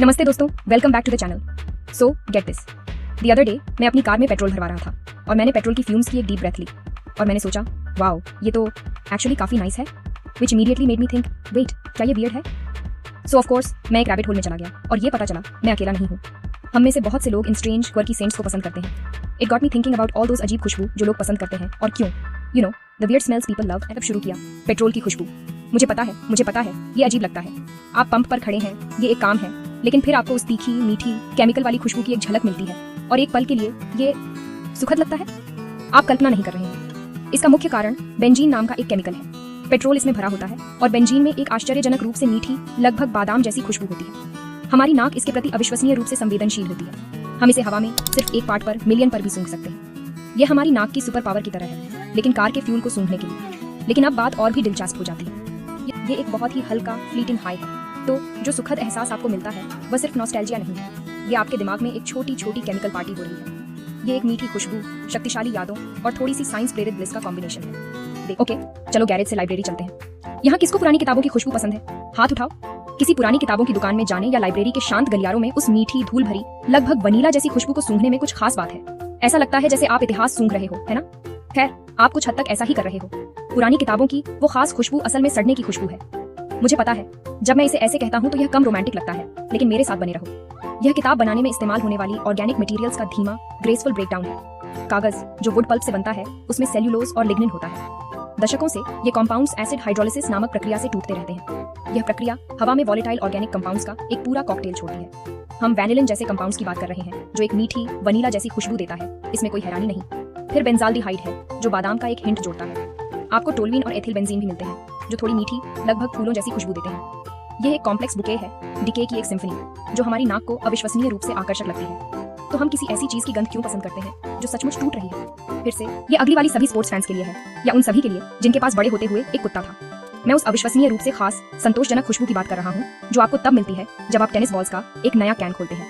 नमस्ते दोस्तों, welcome back to the channel. So get this, the other day मैं अपनी कार में पेट्रोल भरवा रहा था और मैंने पेट्रोल की फ्यूम्स की एक डीप ब्रेथ ली और मैंने सोचा वाओ, ये तो एक्चुअली काफ़ी नाइस है, which immediately made me think wait, क्या ये वियर्ड है? सो ऑफ कोर्स मैं एक रैबिट होल में चला गया और ये पता चला मैं अकेला नहीं हूँ। हम में से बहुत से लोग इन स्ट्रेंज क्वर्की सेंट्स को पसंद करते हैं। It got me thinking about all those अजीब खुशबू जो लोग पसंद करते हैं और क्यों, you know, the weird smells people love. तब शुरू किया पेट्रोल की खुशबू। मुझे पता है ये अजीब लगता है। आप पंप पर खड़े हैं, ये एक काम है, लेकिन फिर आपको उस तीखी मीठी केमिकल वाली खुशबू की एक झलक मिलती है और एक पल के लिए ये सुखद लगता है। आप कल्पना नहीं कर रहे हैं। इसका मुख्य कारण बेंजीन नाम का एक केमिकल है। पेट्रोल इसमें भरा होता है और बेंजीन में एक आश्चर्यजनक रूप से मीठी, लगभग बादाम जैसी खुशबू होती है। हमारी नाक इसके प्रति अविश्वसनीय रूप से संवेदनशील होती है। हम इसे हवा में सिर्फ एक पार्ट पर मिलियन पर भी सूंघ सकते हैं। यह हमारी नाक की सुपर पावर की तरह है, लेकिन कार के फ्यूल को सूंघने के लिए। लेकिन अब बात और भी दिलचस्प हो जाती है। ये एक बहुत ही हल्का फ्लीटिंग हाई है। तो जो सुखद एहसास आपको मिलता है वह सिर्फ नॉस्टैल्जिया नहीं है, ये आपके दिमाग में एक छोटी छोटी केमिकल पार्टी हो रही है। ये एक मीठी खुशबू, शक्तिशाली यादों और थोड़ी सी साइंस प्रेरित ब्लिस का कॉम्बिनेशन है। ओके, चलो गैरेज से लाइब्रेरी चलते हैं। यहाँ किसको पुरानी किताबों की खुशबू पसंद है? हाथ उठाओ। किसी पुरानी किताबों की दुकान में जाने या लाइब्रेरी के शांत गलियारों में उस मीठी धूल भरी लगभग वनीला जैसी खुशबू को सूंघने में कुछ खास बात है। ऐसा लगता है जैसे आप इतिहास सूंघ रहे हो, है ना? खैर, आप कुछ हद तक ऐसा ही कर रहे हो। पुरानी किताबों की वो खास खुशबू असल में सड़ने की खुशबू है। मुझे पता है, जब मैं इसे ऐसे कहता हूँ तो यह कम रोमांटिक लगता है, लेकिन मेरे साथ बने रहो। यह किताब बनाने में इस्तेमाल होने वाली ऑर्गेनिक मटेरियल्स का धीमा, ग्रेसफुल ब्रेकडाउन है। कागज जो वुड पल्प से बनता है, उसमें सेल्यूलोज और लिग्निन होता है। दशकों से ये कंपाउंड्स एसिड हाइड्रोलिसिस नामक प्रक्रिया से टूटते रहते हैं। यह प्रक्रिया हवा में वॉलेटाइल ऑर्गेनिक कंपाउंड्स का एक पूरा कॉकटेल छोड़ती है। हम वैनिलिन जैसे कंपाउंड्स की बात कर रहे हैं, जो एक मीठी वनीला जैसी खुशबू देता है। इसमें कोई हैरानी नहीं। फिर बेंजाल्डिहाइड है, जो बादाम का एक हिंट जोड़ता है। आपको टोल्वीन और एथिल बेंजीन भी मिलते हैं, जो थोड़ी मीठी, लगभग फूलों जैसी खुशबू देते हैं। यह एक कॉम्प्लेक्स बुके है, डिके की एक सिम्फनी, जो हमारी नाक को अविश्वसनीय रूप से आकर्षक लगती है। तो हम किसी ऐसी चीज की गंध क्यों पसंद करते हैं जो सचमुच टूट रही है? फिर से ये अगली वाली सभी स्पोर्ट्स फैंस के लिए है, या उन सभी के लिए जिनके पास बड़े होते हुए एक कुत्ता था। मैं उस अविश्वसनीय रूप से खास, संतोषजनक खुशबू की बात कर रहा हूँ, जो आपको तब मिलती है जब आप टेनिस बॉल्स का एक नया कैन खोलते हैं।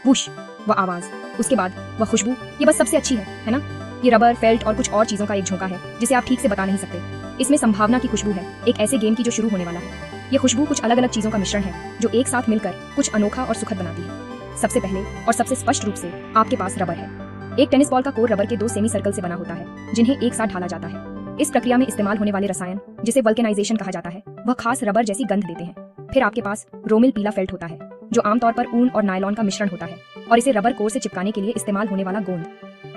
वुश, वह आवाज, उसके बाद वह खुशबू, ये बस सबसे अच्छी है ना? ये रबर, फेल्ट और कुछ और चीजों का एक झोंका है जिसे आप ठीक से बता नहीं सकते। इसमें संभावना की खुशबू है, एक ऐसे गेम की जो शुरू होने वाला है। ये खुशबू कुछ अलग अलग चीजों का मिश्रण है जो एक साथ मिलकर कुछ अनोखा और सुखद बनाती है। सबसे पहले और सबसे स्पष्ट रूप से आपके पास रबर है। एक टेनिस बॉल का कोर रबर के 2 सेमी सर्कल से बना होता है, जिन्हें एक साथ ढाला जाता है। इस प्रक्रिया में इस्तेमाल होने वाले रसायन, जिसे वल्केनाइजेशन कहा जाता है, वह खास रबर जैसी गंध देते हैं। फिर आपके पास रोमिल पीला फेल्ट होता है, जो आमतौर पर ऊन और नायलॉन का मिश्रण होता है, और इसे रबर कोर से चिपकाने के लिए इस्तेमाल होने वाला गोंद।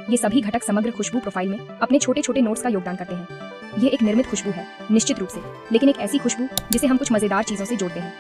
ये सभी घटक समग्र खुशबू प्रोफाइल में अपने छोटे छोटे नोट्स का योगदान करते हैं। ये एक निर्मित खुशबू है, निश्चित रूप से, लेकिन एक ऐसी खुशबू जिसे हम कुछ मजेदार चीजों से जोड़ते हैं।